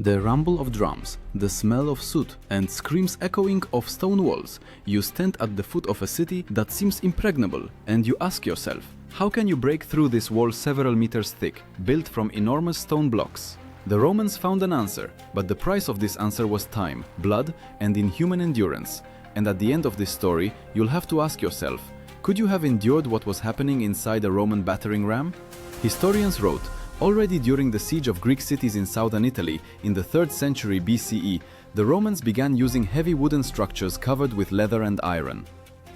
The rumble of drums, the smell of soot, and screams echoing of stone walls. You stand at the foot of a city that seems impregnable, and you ask yourself, how can you break through this wall several meters thick, built from enormous stone blocks? The Romans found an answer, but the price of this answer was time, blood, and inhuman endurance. And at the end of this story, you'll have to ask yourself, could you have endured what was happening inside a Roman battering ram? Historians wrote, already during the siege of Greek cities in southern Italy in the 3rd century BCE, the Romans began using heavy wooden structures covered with leather and iron.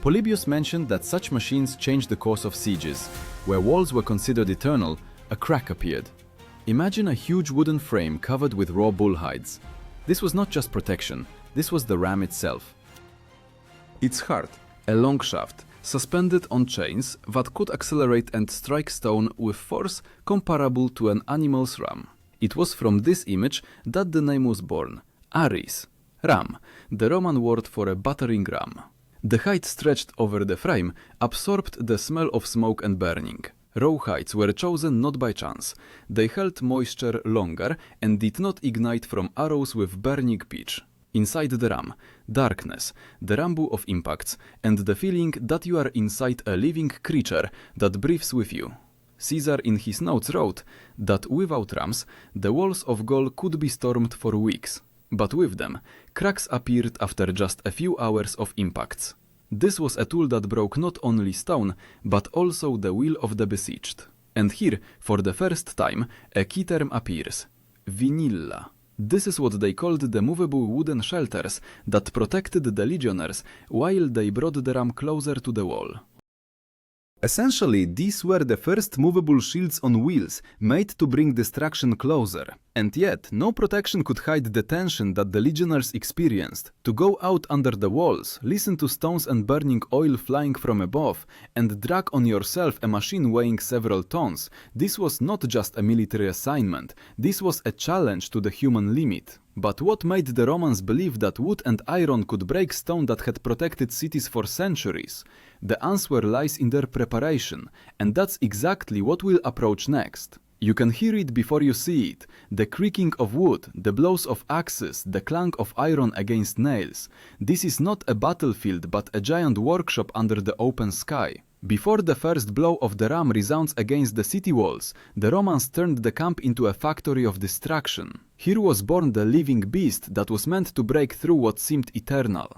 Polybius mentioned that such machines changed the course of sieges. Where walls were considered eternal, a crack appeared. Imagine a huge wooden frame covered with raw bull hides. This was not just protection, this was the ram itself. Its heart, a long shaft, suspended on chains that could accelerate and strike stone with force comparable to an animal's ram. It was from this image that the name was born, Aris, ram, the Roman word for a battering ram. The hide stretched over the frame absorbed the smell of smoke and burning. Raw hides were chosen not by chance. They held moisture longer and did not ignite from arrows with burning pitch. Inside the ram, darkness, the rumble of impacts, and the feeling that you are inside a living creature that breathes with you. Caesar in his notes wrote that without rams, the walls of Gaul could be stormed for weeks, but with them, cracks appeared after just a few hours of impacts. This was a tool that broke not only stone, but also the will of the besieged. And here, for the first time, a key term appears, vinilla. This is what they called the movable wooden shelters that protected the legionnaires while they brought the ram closer to the wall. Essentially, these were the first movable shields on wheels made to bring destruction closer. And yet, no protection could hide the tension that the legionnaires experienced. To go out under the walls, listen to stones and burning oil flying from above, and drag on yourself a machine weighing several tons, this was not just a military assignment, this was a challenge to the human limit. But what made the Romans believe that wood and iron could break stone that had protected cities for centuries? The answer lies in their preparation, and that's exactly what we'll approach next. You can hear it before you see it, the creaking of wood, the blows of axes, the clank of iron against nails. This is not a battlefield but a giant workshop under the open sky. Before the first blow of the ram resounds against the city walls, the Romans turned the camp into a factory of destruction. Here was born the living beast that was meant to break through what seemed eternal.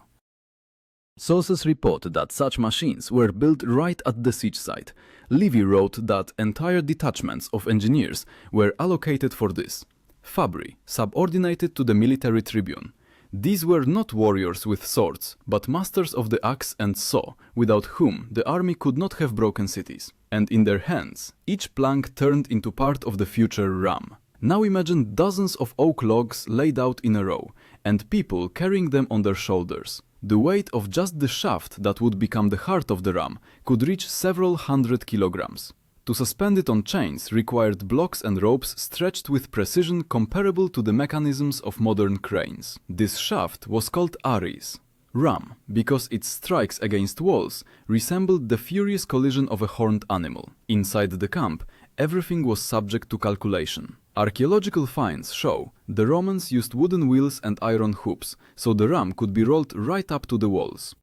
Sources report that such machines were built right at the siege site. Livy wrote that entire detachments of engineers were allocated for this. Fabri, subordinated to the military tribune. These were not warriors with swords, but masters of the axe and saw, without whom the army could not have broken cities. And in their hands, each plank turned into part of the future ram. Now imagine dozens of oak logs laid out in a row, and people carrying them on their shoulders. The weight of just the shaft that would become the heart of the ram could reach several hundred kilograms. To suspend it on chains required blocks and ropes stretched with precision comparable to the mechanisms of modern cranes. This shaft was called Aris, ram, because its strikes against walls resembled the furious collision of a horned animal. Inside the camp, everything was subject to calculation. Archaeological finds show the Romans used wooden wheels and iron hoops, so the ram could be rolled right up to the walls.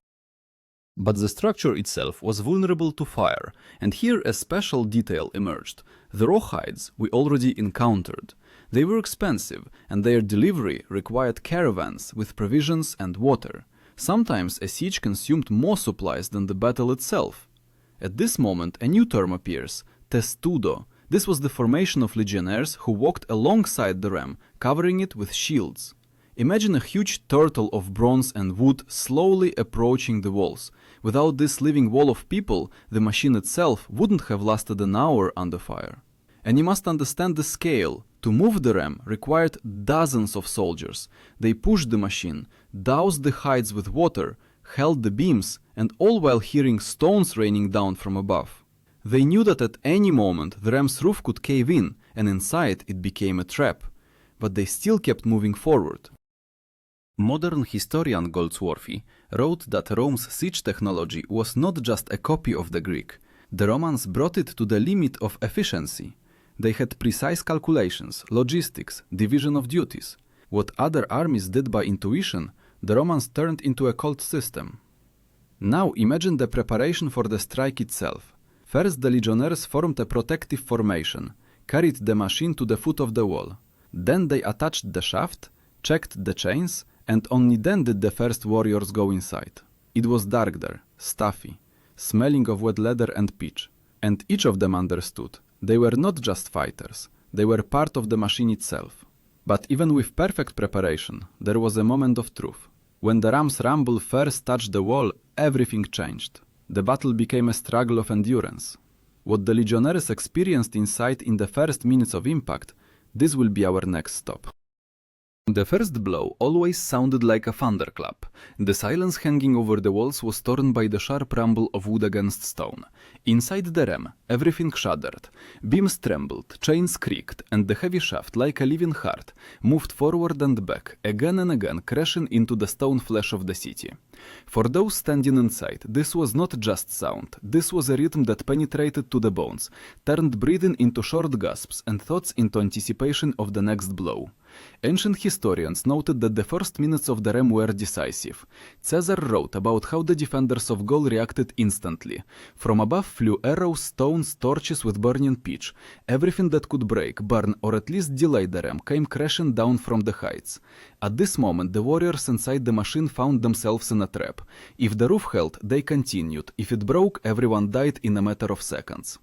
But the structure itself was vulnerable to fire, and here a special detail emerged. The rawhides we already encountered. They were expensive, and their delivery required caravans with provisions and water. Sometimes a siege consumed more supplies than the battle itself. At this moment a new term appears, testudo. This was the formation of legionnaires who walked alongside the ram, covering it with shields. Imagine a huge turtle of bronze and wood slowly approaching the walls. Without this living wall of people, the machine itself wouldn't have lasted an hour under fire. And you must understand the scale. To move the ram required dozens of soldiers. They pushed the machine, doused the hides with water, held the beams, and all while hearing stones raining down from above. They knew that at any moment the ram's roof could cave in, and inside it became a trap. But they still kept moving forward. Modern historian Goldsworthy wrote that Rome's siege technology was not just a copy of the Greek. The Romans brought it to the limit of efficiency. They had precise calculations, logistics, division of duties. What other armies did by intuition, the Romans turned into a cult system. Now imagine the preparation for the strike itself. First, the legionnaires formed a protective formation, carried the machine to the foot of the wall. Then they attached the shaft, checked the chains, and only then did the first warriors go inside. It was dark there, stuffy, smelling of wet leather and pitch. And each of them understood. They were not just fighters, they were part of the machine itself. But even with perfect preparation, there was a moment of truth. When the ram's rumble first touched the wall, everything changed. The battle became a struggle of endurance. What the legionnaires experienced inside in the first minutes of impact, this will be our next stop. The first blow always sounded like a thunderclap. The silence hanging over the walls was torn by the sharp rumble of wood against stone. Inside the ram, everything shuddered. Beams trembled, chains creaked, and the heavy shaft, like a living heart, moved forward and back, again and again crashing into the stone flesh of the city. For those standing inside, this was not just sound. This was a rhythm that penetrated to the bones, turned breathing into short gasps and thoughts into anticipation of the next blow. Ancient historians noted that the first minutes of the ram were decisive. Caesar wrote about how the defenders of Gaul reacted instantly. From above flew arrows, stones, torches with burning pitch. Everything that could break, burn, or at least delay the ram came crashing down from the heights. At this moment, the warriors inside the machine found themselves in a trap. If the roof held, they continued. If it broke, everyone died in a matter of seconds.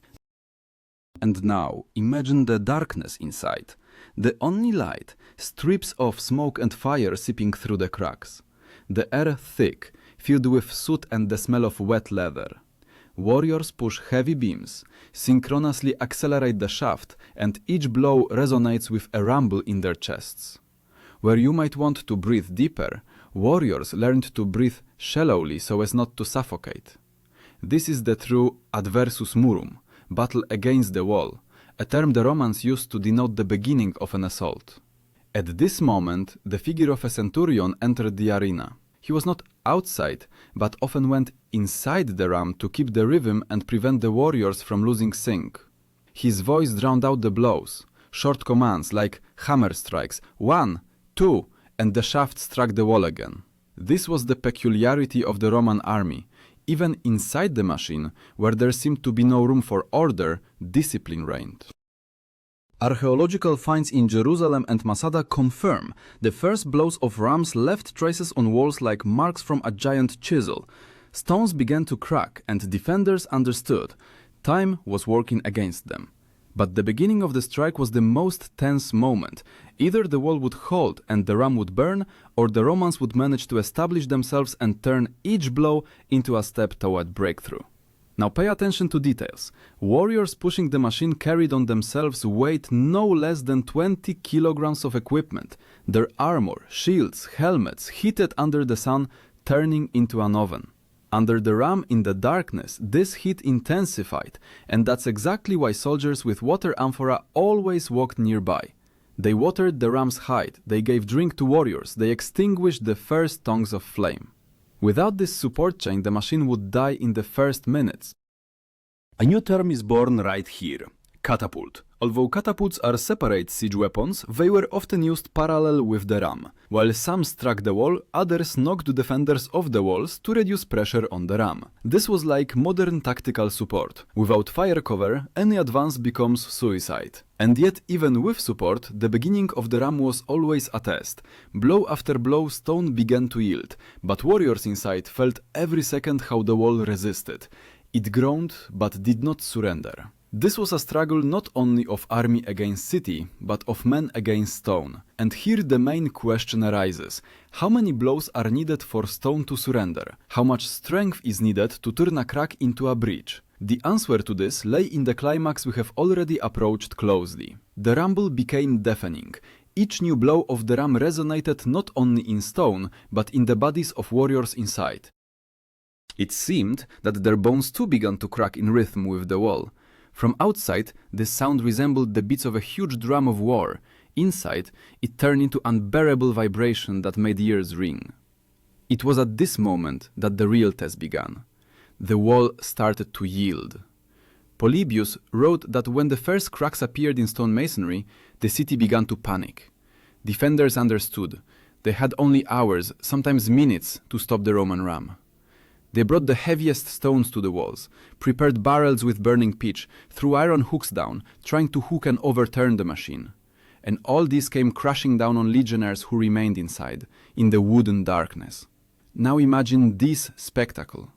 And now, imagine the darkness inside. The only light, strips of smoke and fire seeping through the cracks. The air thick, filled with soot and the smell of wet leather. Warriors push heavy beams, synchronously accelerate the shaft, and each blow resonates with a rumble in their chests. Where you might want to breathe deeper, warriors learned to breathe shallowly so as not to suffocate. This is the true adversus murum, battle against the wall, a term the Romans used to denote the beginning of an assault. At this moment, the figure of a centurion entered the arena. He was not outside, but often went inside the ram to keep the rhythm and prevent the warriors from losing sync. His voice drowned out the blows, short commands like hammer strikes, 1, 2, and the shaft struck the wall again. This was the peculiarity of the Roman army. Even inside the machine, where there seemed to be no room for order, discipline reigned. Archaeological finds in Jerusalem and Masada confirm the first blows of rams left traces on walls like marks from a giant chisel. Stones began to crack, and defenders understood time was working against them. But the beginning of the strike was the most tense moment. Either the wall would hold and the ram would burn, or the Romans would manage to establish themselves and turn each blow into a step toward breakthrough. Now pay attention to details. Warriors pushing the machine carried on themselves weight no less than 20 kilograms of equipment. Their armor, shields, helmets, heated under the sun, turning into an oven. Under the ram in the darkness, this heat intensified, and that's exactly why soldiers with water amphora always walked nearby. They watered the ram's hide, they gave drink to warriors, they extinguished the first tongues of flame. Without this support chain, the machine would die in the first minutes. A new term is born right here: catapult. Although catapults are separate siege weapons, they were often used parallel with the ram. While some struck the wall, others knocked defenders off the walls to reduce pressure on the ram. This was like modern tactical support. Without fire cover, any advance becomes suicide. And yet, even with support, the beginning of the ram was always a test. Blow after blow, stone began to yield, but warriors inside felt every second how the wall resisted. It groaned, but did not surrender. This was a struggle not only of army against city, but of men against stone. And here the main question arises: how many blows are needed for stone to surrender? How much strength is needed to turn a crack into a breach? The answer to this lay in the climax we have already approached closely. The rumble became deafening. Each new blow of the ram resonated not only in stone, but in the bodies of warriors inside. It seemed that their bones too began to crack in rhythm with the wall. From outside, this sound resembled the beats of a huge drum of war. Inside, it turned into unbearable vibration that made ears ring. It was at this moment that the real test began. The wall started to yield. Polybius wrote that when the first cracks appeared in stone masonry, the city began to panic. Defenders understood. They had only hours, sometimes minutes, to stop the Roman ram. They brought the heaviest stones to the walls, prepared barrels with burning pitch, threw iron hooks down, trying to hook and overturn the machine. And all this came crashing down on legionnaires who remained inside, in the wooden darkness. Now imagine this spectacle.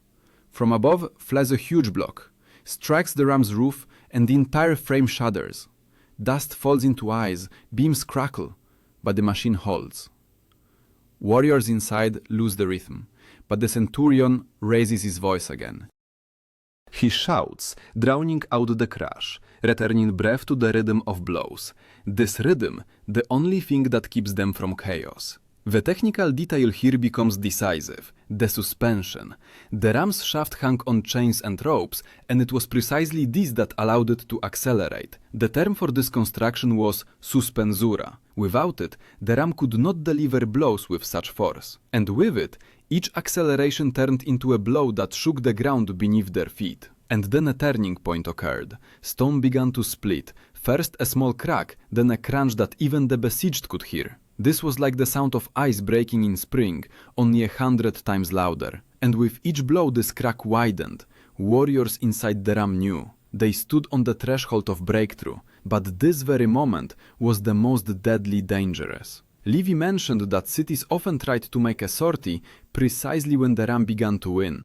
From above flies a huge block, strikes the ram's roof, and the entire frame shudders. Dust falls into eyes, beams crackle, but the machine holds. Warriors inside lose the rhythm, but the centurion raises his voice again. He shouts, drowning out the crash, returning breath to the rhythm of blows. This rhythm, the only thing that keeps them from chaos. The technical detail here becomes decisive, the suspension. The ram's shaft hung on chains and ropes, and it was precisely this that allowed it to accelerate. The term for this construction was suspensura. Without it, the ram could not deliver blows with such force. And with it, each acceleration turned into a blow that shook the ground beneath their feet. And then a turning point occurred. Stone began to split, first a small crack, then a crunch that even the besieged could hear. This was like the sound of ice breaking in spring, only 100 times louder. And with each blow this crack widened. Warriors inside the ram knew. They stood on the threshold of breakthrough, but this very moment was the most deadly dangerous. Livy mentioned that cities often tried to make a sortie precisely when the ram began to win.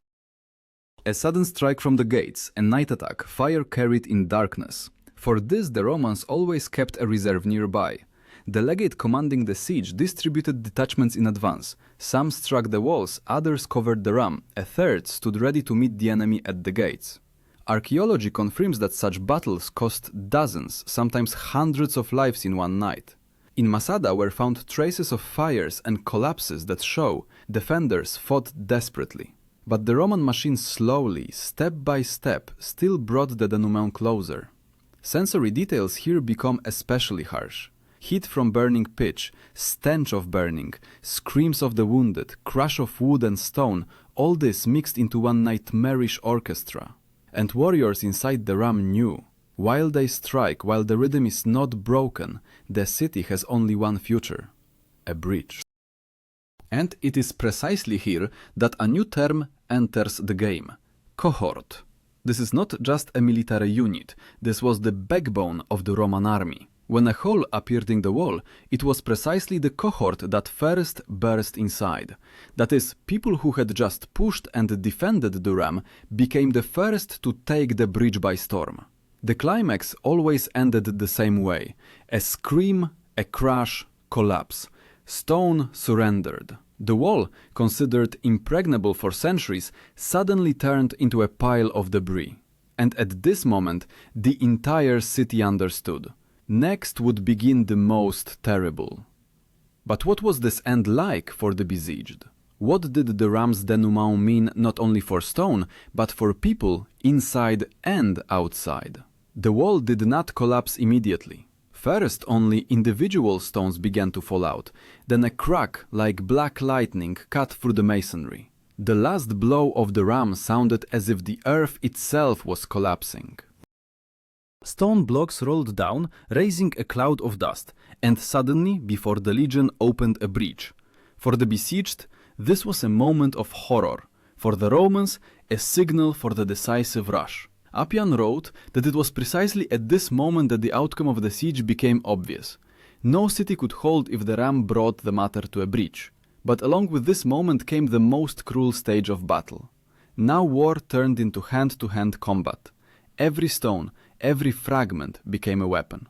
A sudden strike from the gates, a night attack, fire carried in darkness. For this the Romans always kept a reserve nearby. The legate commanding the siege distributed detachments in advance. Some struck the walls, others covered the ram, a third stood ready to meet the enemy at the gates. Archaeology confirms that such battles cost dozens, sometimes hundreds of lives in one night. In Masada were found traces of fires and collapses that show defenders fought desperately. But the Roman machine slowly, step by step, still brought the denouement closer. Sensory details here become especially harsh. Heat from burning pitch, stench of burning, screams of the wounded, crash of wood and stone, all this mixed into one nightmarish orchestra. And warriors inside the ram knew. While they strike, while the rhythm is not broken, the city has only one future: a breach. And it is precisely here that a new term enters the game: cohort. This is not just a military unit, this was the backbone of the Roman army. When a hole appeared in the wall, it was precisely the cohort that first burst inside. That is, people who had just pushed and defended the ram became the first to take the breach by storm. The climax always ended the same way: a scream, a crash, collapse. Stone surrendered. The wall, considered impregnable for centuries, suddenly turned into a pile of debris. And at this moment, the entire city understood. Next would begin the most terrible. But what was this end like for the besieged? What did the ram's denouement mean not only for stone, but for people inside and outside? The wall did not collapse immediately. First, only individual stones began to fall out, then a crack like black lightning cut through the masonry. The last blow of the ram sounded as if the earth itself was collapsing. Stone blocks rolled down, raising a cloud of dust, and suddenly, before the legion opened a breach. For the besieged, this was a moment of horror. For the Romans, a signal for the decisive rush. Appian wrote that it was precisely at this moment that the outcome of the siege became obvious. No city could hold if the ram brought the matter to a breach. But along with this moment came the most cruel stage of battle. Now war turned into hand-to-hand combat. Every stone, every fragment became a weapon.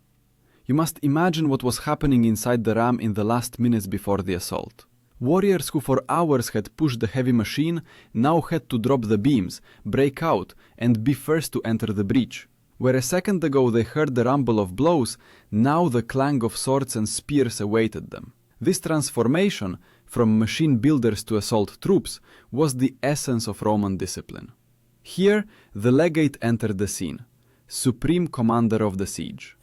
You must imagine what was happening inside the ram in the last minutes before the assault. Warriors who for hours had pushed the heavy machine now had to drop the beams, break out, and be first to enter the breach. Where a second ago they heard the rumble of blows, now the clang of swords and spears awaited them. This transformation, from machine builders to assault troops, was the essence of Roman discipline. Here, the legate entered the scene, supreme commander of the siege.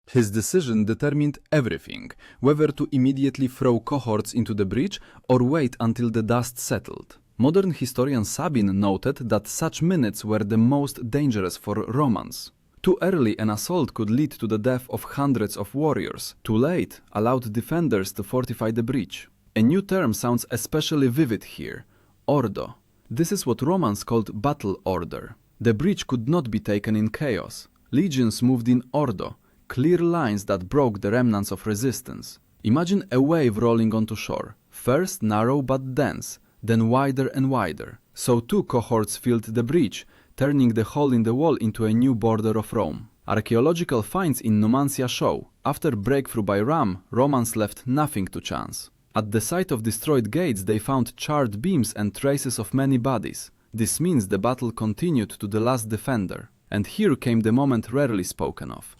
His decision determined everything, whether to immediately throw cohorts into the breach or wait until the dust settled. Modern historian Sabin noted that such minutes were the most dangerous for Romans. Too early an assault could lead to the death of hundreds of warriors. Too late allowed defenders to fortify the breach. A new term sounds especially vivid here: ordo. This is what Romans called battle order. The breach could not be taken in chaos. Legions moved in ordo, clear lines that broke the remnants of resistance. Imagine a wave rolling onto shore, first narrow but dense, then wider and wider. So two cohorts filled the breach, turning the hole in the wall into a new border of Rome. Archaeological finds in Numancia show, after breakthrough by ram, Romans left nothing to chance. At the site of destroyed gates they found charred beams and traces of many bodies. This means the battle continued to the last defender. And here came the moment rarely spoken of.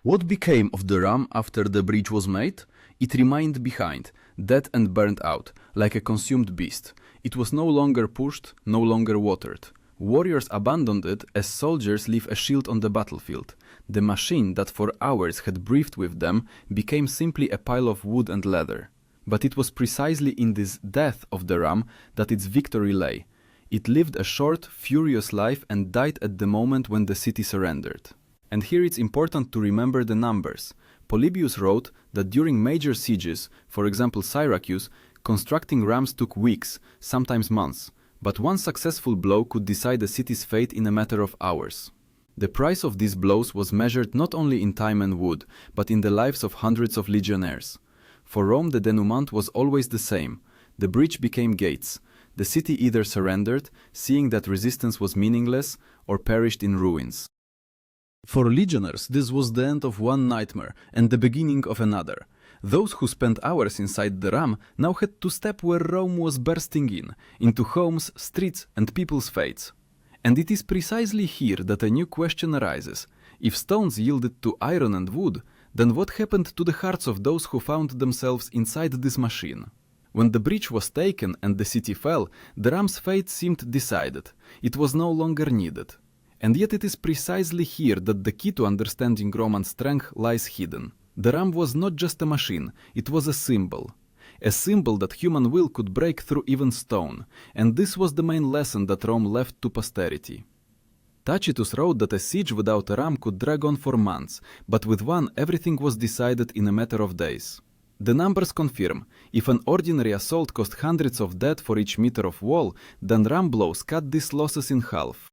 What became of the ram after the breach was made? It remained behind, dead and burnt out, like a consumed beast. It was no longer pushed, no longer watered. Warriors abandoned it as soldiers leave a shield on the battlefield. The machine that for hours had breathed with them became simply a pile of wood and leather. But it was precisely in this death of the ram that its victory lay. It lived a short, furious life and died at the moment when the city surrendered. And here it's important to remember the numbers. Polybius wrote that during major sieges, for example Syracuse, constructing rams took weeks, sometimes months. But one successful blow could decide a city's fate in a matter of hours. The price of these blows was measured not only in time and wood, but in the lives of hundreds of legionnaires. For Rome the denouement was always the same. The breach became gates. The city either surrendered, seeing that resistance was meaningless, or perished in ruins. For legionnaires, this was the end of one nightmare and the beginning of another. Those who spent hours inside the ram now had to step where Rome was bursting in, into homes, streets, and people's fates. And it is precisely here that a new question arises. If stones yielded to iron and wood, then what happened to the hearts of those who found themselves inside this machine? When the breach was taken and the city fell, the ram's fate seemed decided. It was no longer needed. And yet it is precisely here that the key to understanding Roman strength lies hidden. The ram was not just a machine, it was a symbol that human will could break through even stone, and this was the main lesson that Rome left to posterity. Tacitus wrote that a siege without a ram could drag on for months, but with one everything was decided in a matter of days. The numbers confirm, if an ordinary assault cost hundreds of dead for each meter of wall, then ram blows cut these losses in half.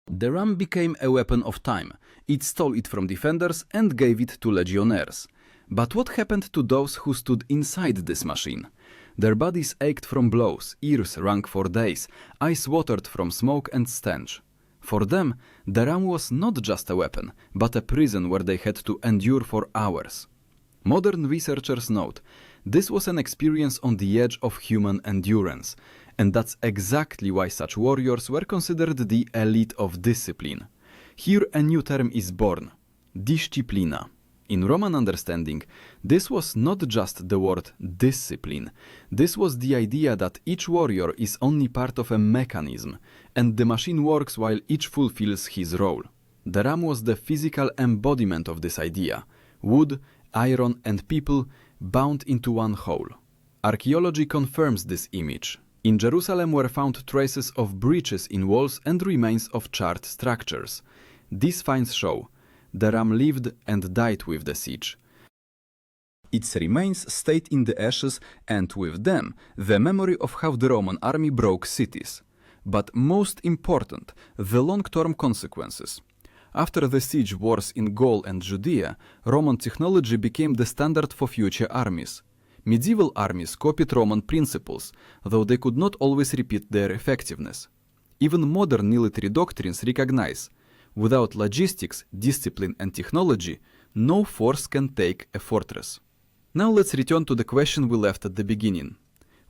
The ram became a weapon of time. It stole it from defenders and gave it to legionnaires. But what happened to those who stood inside this machine? Their bodies ached from blows, ears rang for days, eyes watered from smoke and stench. For them, the ram was not just a weapon, but a prison where they had to endure for hours. Modern researchers note, this was an experience on the edge of human endurance. And that's exactly why such warriors were considered the elite of discipline. Here a new term is born: disciplina. In Roman understanding, this was not just the word discipline. This was the idea that each warrior is only part of a mechanism, and the machine works while each fulfills his role. The ram was the physical embodiment of this idea: wood, iron, and people bound into one whole. Archaeology confirms this image. In Jerusalem were found traces of breaches in walls and remains of charred structures. These finds show the ram lived and died with the siege. Its remains stayed in the ashes and with them the memory of how the Roman army broke cities. But most important, the long-term consequences. After the siege wars in Gaul and Judea, Roman technology became the standard for future armies. Medieval armies copied Roman principles, though they could not always repeat their effectiveness. Even modern military doctrines recognize, without logistics, discipline and technology, no force can take a fortress. Now let's return to the question we left at the beginning.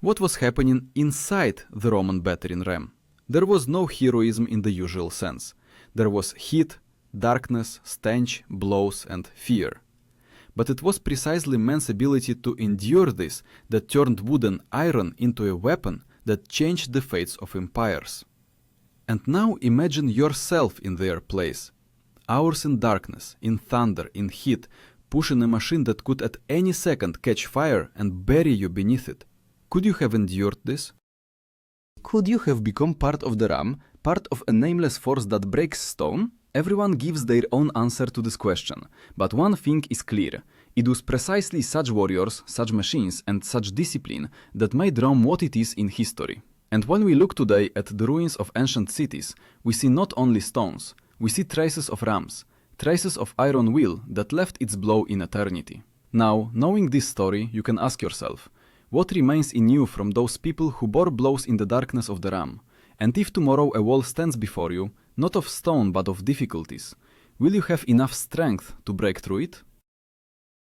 What was happening inside the Roman battering ram? There was no heroism in the usual sense. There was heat, darkness, stench, blows and fear. But it was precisely man's ability to endure this that turned wood and iron into a weapon that changed the fates of empires. And now imagine yourself in their place. Hours in darkness, in thunder, in heat, pushing a machine that could at any second catch fire and bury you beneath it. Could you have endured this? Could you have become part of the ram, part of a nameless force that breaks stone? Everyone gives their own answer to this question, but one thing is clear. It was precisely such warriors, such machines, and such discipline that made Rome what it is in history. And when we look today at the ruins of ancient cities, we see not only stones, we see traces of rams, traces of iron will that left its blow in eternity. Now, knowing this story, you can ask yourself, what remains in you from those people who bore blows in the darkness of the ram? And if tomorrow a wall stands before you, not of stone but of difficulties, will you have enough strength to break through it?